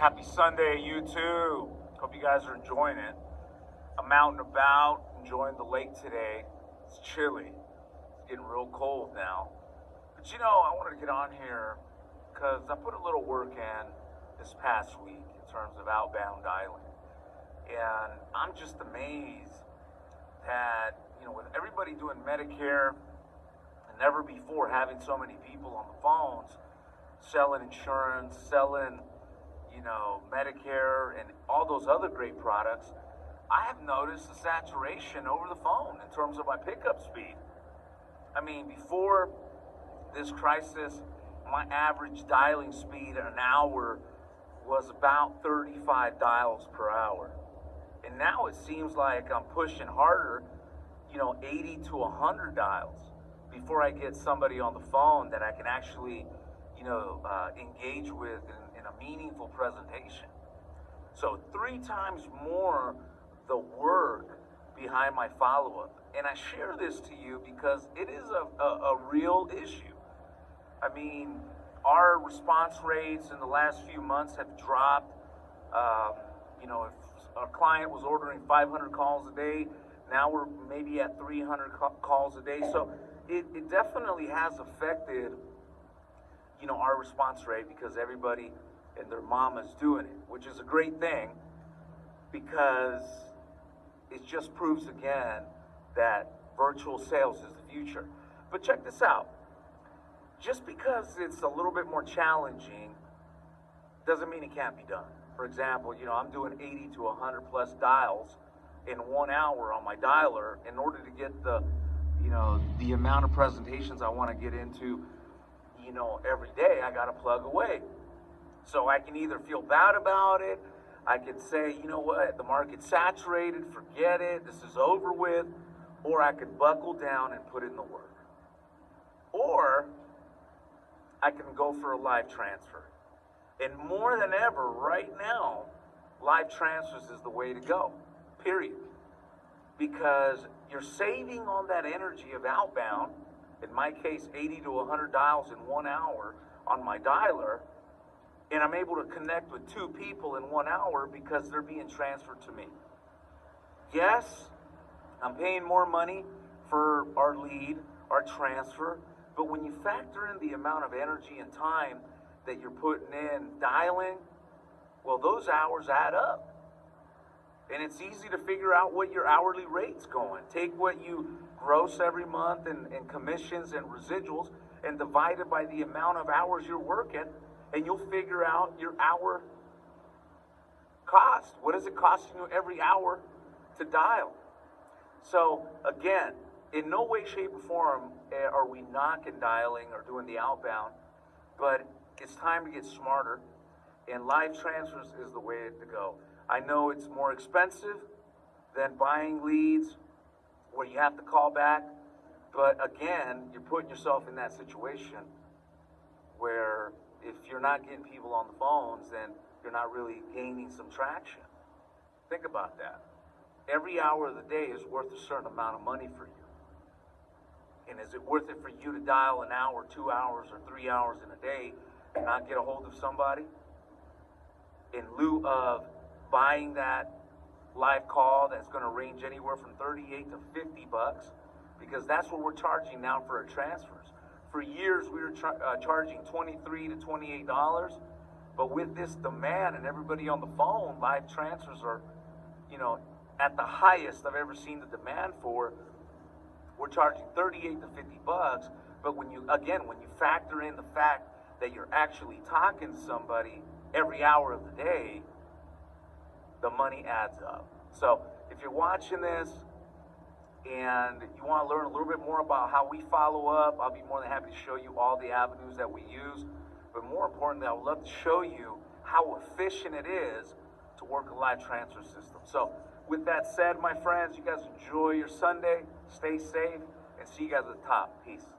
Happy Sunday, you too. Hope you guys are enjoying it. I'm out and about, enjoying the lake today. It's chilly. It's getting real cold now. But I wanted to get on here because I put a little work in this past week in terms of outbound dialing. And I'm just amazed that, with everybody doing Medicare and never before having so many people on the phones selling insurance, selling Medicare and all those other great products, I have noticed a saturation over the phone in terms of my pickup speed. I mean, before this crisis, my average dialing speed in an hour was about 35 dials per hour. And now it seems like I'm pushing harder, 80 to 100 dials before I get somebody on the phone that I can actually, engage with in a meaningful presentation. So 3 times more the work behind my follow-up. And I share this to you because it is a real issue. I mean, our response rates in the last few months have dropped. If our client was ordering 500 calls a day, now we're maybe at 300 calls a day. So it definitely has affected our response rate because everybody and their mom is doing it, which is a great thing because it just proves again that virtual sales is the future. But check this out. Just because it's a little bit more challenging doesn't mean it can't be done. For example, I'm doing 80 to 100 plus dials in 1 hour on my dialer in order to get the amount of presentations I want to get into every day. I got to plug away. So I can either feel bad about it, I could say, you know what, the market's saturated, forget it, this is over with, or I could buckle down and put in the work. Or I can go for a live transfer. And more than ever, right now, live transfers is the way to go, period. Because you're saving on that energy of outbound, in my case, 80 to 100 dials in 1 hour on my dialer, and I'm able to connect with 2 people in 1 hour because they're being transferred to me. Yes, I'm paying more money for our lead, our transfer, but when you factor in the amount of energy and time that you're putting in dialing, well, those hours add up. And it's easy to figure out what your hourly rate's going. Take what you gross every month in commissions and residuals and divide it by the amount of hours you're working, and you'll figure out your hour cost. What is it costing you every hour to dial? So again, in no way, shape, or form are we knocking dialing or doing the outbound, but it's time to get smarter, and live transfers is the way to go. I know it's more expensive than buying leads where you have to call back, but again, you're putting yourself in that situation where if you're not getting people on the phones, then you're not really gaining some traction. Think about that. Every hour of the day is worth a certain amount of money for you. And is it worth it for you to dial an hour, 2 hours, or 3 hours in a day and not get a hold of somebody in lieu of buying that live call that's going to range anywhere from 38 to 50 bucks, because that's what we're charging now for our transfers. For years we were charging $23 to $28, but with this demand and everybody on the phone, live transfers are at the highest I've ever seen the demand for. We're charging 38 to 50 bucks, but when you factor in the fact that you're actually talking to somebody every hour of the day, the money adds up. So if you're watching this and you want to learn a little bit more about how we follow up, I'll be more than happy to show you all the avenues that we use. But more importantly, I would love to show you how efficient it is to work a live transfer system. So with that said, my friends, you guys enjoy your Sunday, stay safe, and see you guys at the top. Peace.